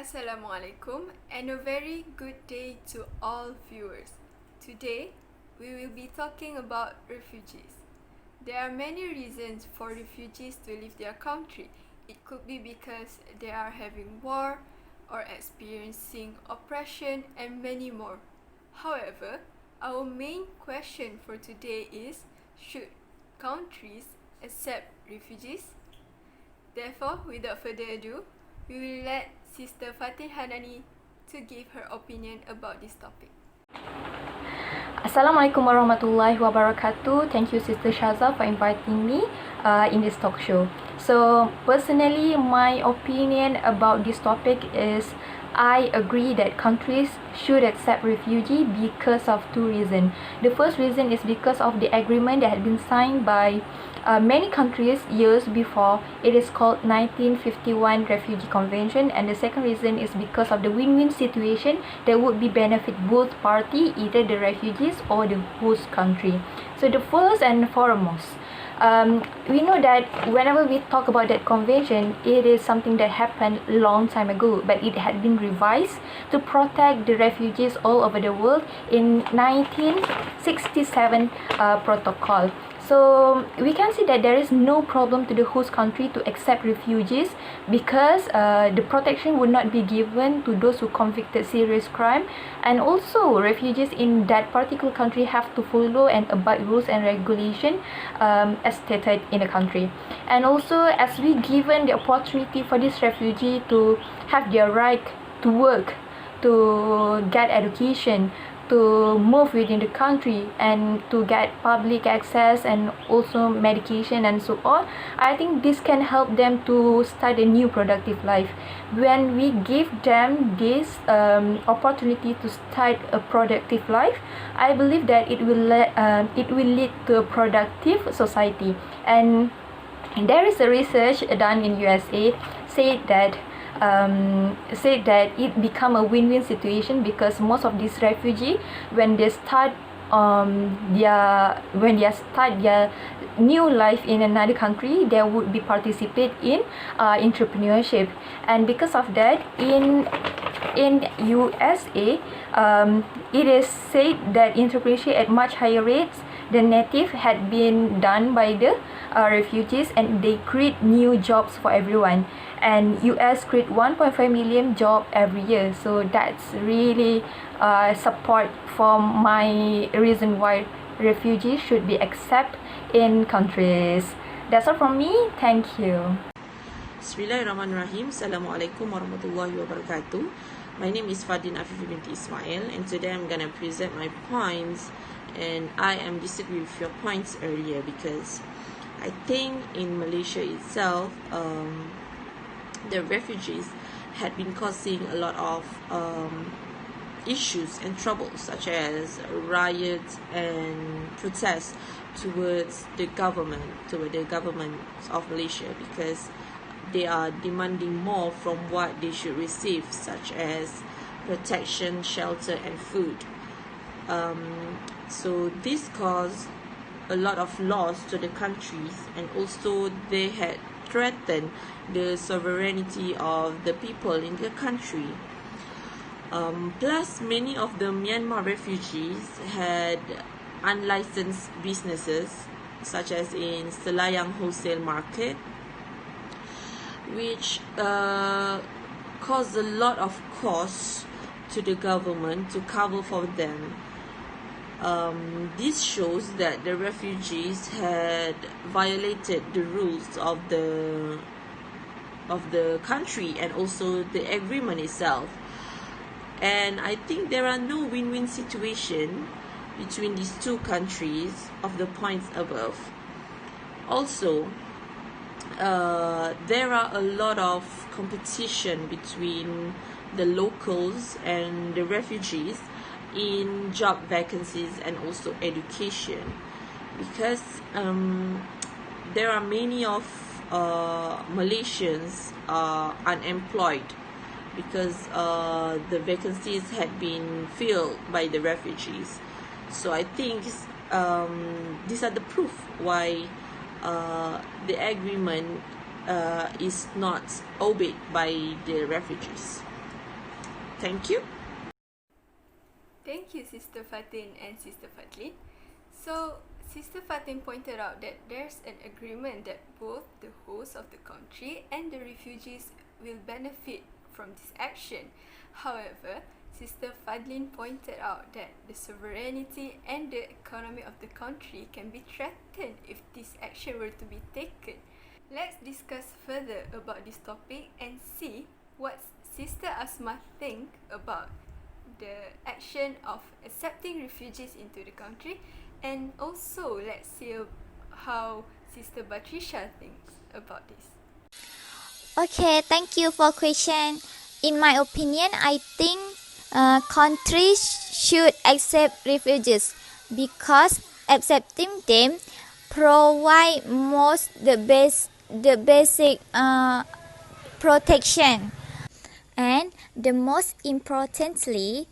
Assalamualaikum and a very good day to all viewers. Today, we will be talking about refugees. There are many reasons for refugees to leave their country. It could be because they are having war or experiencing oppression and many more. However, our main question for today is, should countries accept refugees? Therefore, without further ado, we will let Sister Fatin Hanani to give her opinion about this topic. Assalamualaikum warahmatullahi wabarakatuh. Thank you, Sister Shaza, for inviting me in this talk show. So, personally, my opinion about this topic is I agree that countries should accept refugee because of two reasons. The first reason is because of the agreement that had been signed by many countries years before. It is called 1951 Refugee Convention, and the second reason is because of the win-win situation that would be benefit both party, either the refugees or the host country. So the first and foremost, we know that whenever we talk about that convention, it is something that happened long time ago, but it had been revised to protect the refugees all over the world in 1967 protocol. So we can see that there is no problem to the host country to accept refugees because the protection would not be given to those who convicted serious crime, and also refugees in that particular country have to follow and abide rules and regulation as stated in the country. And also, as we given the opportunity for this refugee to have their right to work, to get education, to move within the country, and to get public access and also medication and so on, I think this can help them to start a new productive life. When we give them this opportunity to start a productive life, I believe that it will lead to a productive society. And there is a research done in USA said that it become a win-win situation because most of these refugees, when they start their new life in another country, they would be participate in entrepreneurship. And because of that, in USA, it is said that entrepreneurship at much higher rates than native had been done by the refugees, and they create new jobs for everyone. And US create 1.5 million jobs every year. So that's really support for my reason why refugees should be accepted in countries. That's all from me. Thank you. Bismillahirrahmanirrahim. Assalamualaikum warahmatullahi wabarakatuh. My name is Fadin Afifi binti Ismail, and today I'm gonna present my points. And I am disagree with your points earlier because I think in Malaysia itself, the refugees had been causing a lot of issues and troubles, such as riots and protests towards the government of Malaysia, because they are demanding more from what they should receive, such as protection, shelter, and food. So this caused a lot of loss to the countries, and also they had threatened the sovereignty of the people in the country. Plus, many of the Myanmar refugees had unlicensed businesses, such as in Selayang wholesale market, which caused a lot of costs to the government to cover for them. This shows that the refugees had violated the rules of the country and also the agreement itself. And I think there are no win-win situation between these two countries of the points above. Also, there are a lot of competition between the locals and the refugees in job vacancies and also education, because there are many of Malaysians unemployed because the vacancies had been filled by the refugees. So I think these are the proof why the agreement is not obeyed by the refugees. Thank you. Thank you, Sister Fatin and Sister Fadlin. So, Sister Fatin pointed out that there's an agreement that both the host of the country and the refugees will benefit from this action. However, Sister Fadlin pointed out that the sovereignty and the economy of the country can be threatened if this action were to be taken. Let's discuss further about this topic and see what Sister Asma think about the action of accepting refugees into the country, and also let's see how Sister Batrisha thinks about this. Okay, thank you for question. In my opinion, I think countries should accept refugees because accepting them provide the basic protection, and the most importantly,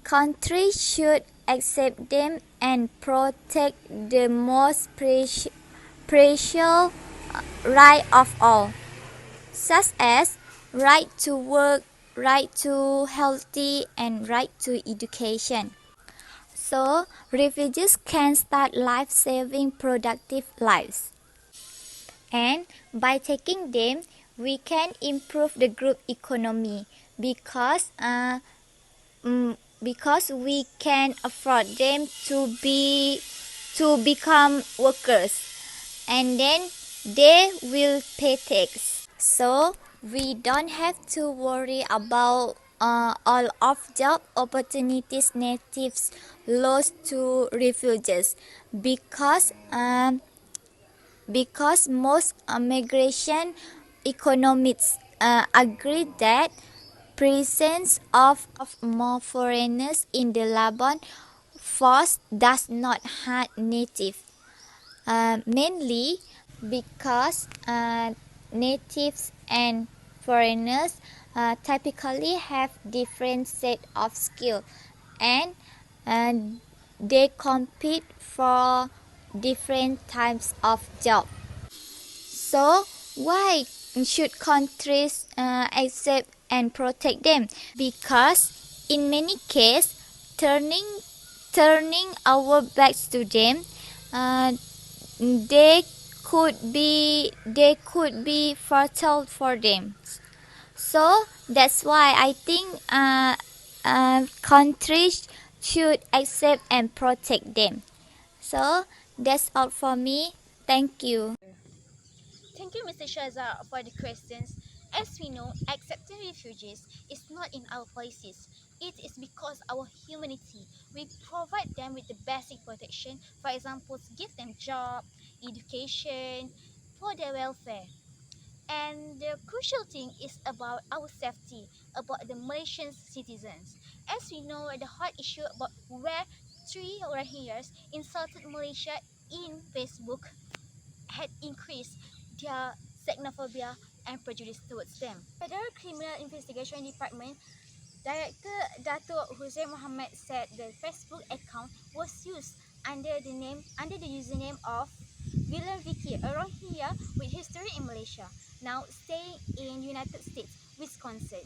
countries should accept them and protect the most precious right of all, such as right to work, right to healthy, and right to education. So, refugees can start life-saving productive lives. And by taking them, we can improve the group economy because because we can afford them to become workers, and then they will pay tax. So we don't have to worry about all of job opportunities natives lost to refugees because most migration economists agree that presence of more foreigners in the labor force does not hurt native, mainly because natives and foreigners typically have different set of skill, and uh, they compete for different types of job. So why should countries accept and protect them? Because in many cases, turning our backs to them, uh, they could be fatal for them. So that's why I think countries should accept and protect them. So that's all for me. Thank you. Thank you, Mr. Shazar, for the questions. As we know, accepting refugees is not in our policies. It is because our humanity. We provide them with the basic protection. For example, give them job, education, for their welfare. And the crucial thing is about our safety, about the Malaysian citizens. As we know, the hot issue about where three Rohingyas insulted Malaysia in Facebook had increased their xenophobia and prejudice towards them. Federal Criminal Investigation Department Director Dato Hussein Mohammed said the Facebook account was used under the username of William Vicky, a Rohingya with history in Malaysia, now staying in United States, Wisconsin.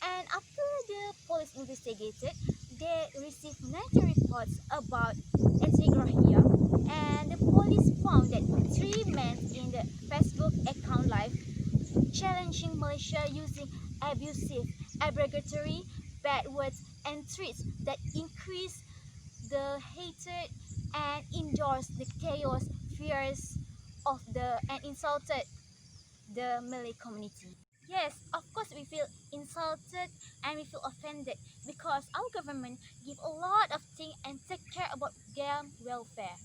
And after the police investigated, they received 90 reports about ethnic Rohingya, and the police found that three men in the Facebook account live challenging Malaysia using abusive, abrogatory, bad words and threats that increase the hatred and endorse the chaos, fears of the and insulted the Malay community. Yes, of course we feel insulted and we feel offended because our government give a lot of things and take care about their welfare.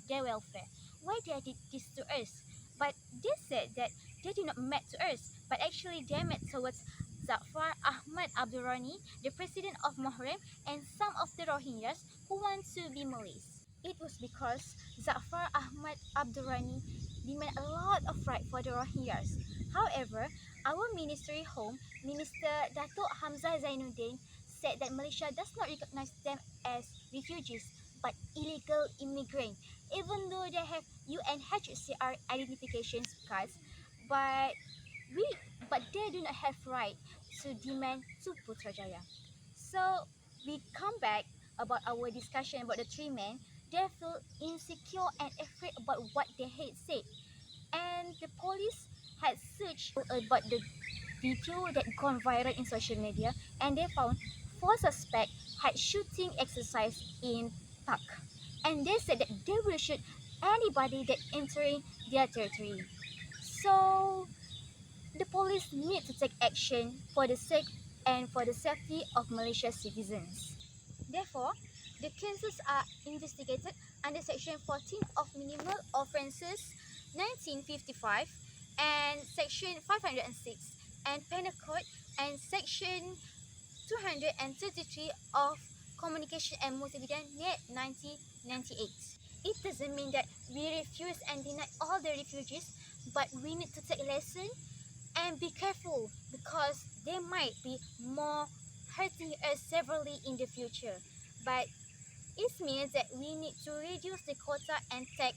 Why they did this to us? But they said that they did not met to us, but actually they met towards Zafar Ahmad Abdurrani, the president of Mohrim, and some of the Rohingyas who want to be Malays. It was because Zafar Ahmad Abdurrani demand a lot of right for the Rohingyas. However, our Ministry Home Minister Datuk Hamzah Zainuddin said that Malaysia does not recognize them as refugees but illegal immigrants, even though they have UNHCR identification cards, but we but they do not have right to demand to Putrajaya. So we come back about our discussion about the three men. They feel insecure and afraid about what they had said, and the police had searched about the video that gone viral in social media, and they found four suspects had shooting exercise in park, and they said that they will shoot anybody that entering their territory. So the police need to take action for the sake and for the safety of Malaysia's citizens. Therefore, the cases are investigated under Section 14 of Minimal Offences 1955 and Section 506 and Penal Code and Section 233 of Communication and Multimedia Net 1998. It doesn't mean that we refuse and deny all the refugees, but we need to take lesson and be careful because they might be more hurting us severely in the future. But it means that we need to reduce the quota and take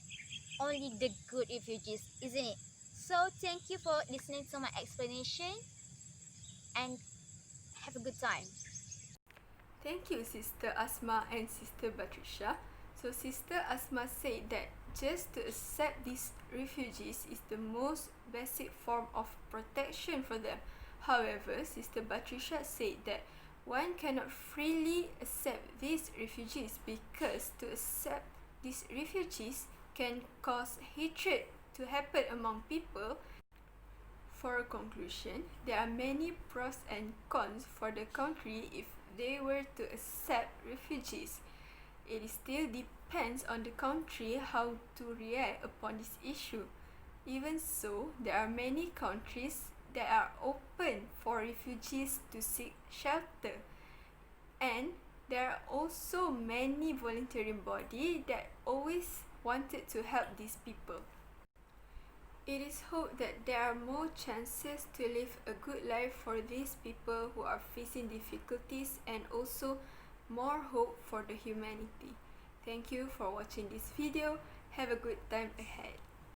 only the good refugees, isn't it? So thank you for listening to my explanation and have a good time. Thank you, Sister Asma and Sister Batrisha. So, Sister Asma said that just to accept these refugees is the most basic form of protection for them. However, Sister Batrisha said that one cannot freely accept these refugees because to accept these refugees can cause hatred to happen among people. For a conclusion, there are many pros and cons for the country if they were to accept refugees. It still depends on the country how to react upon this issue. Even so, there are many countries that are open for refugees to seek shelter. And there are also many volunteering bodies that always wanted to help these people. It is hoped that there are more chances to live a good life for these people who are facing difficulties and also more hope for the humanity. Thank you for watching this video. Have a good time ahead.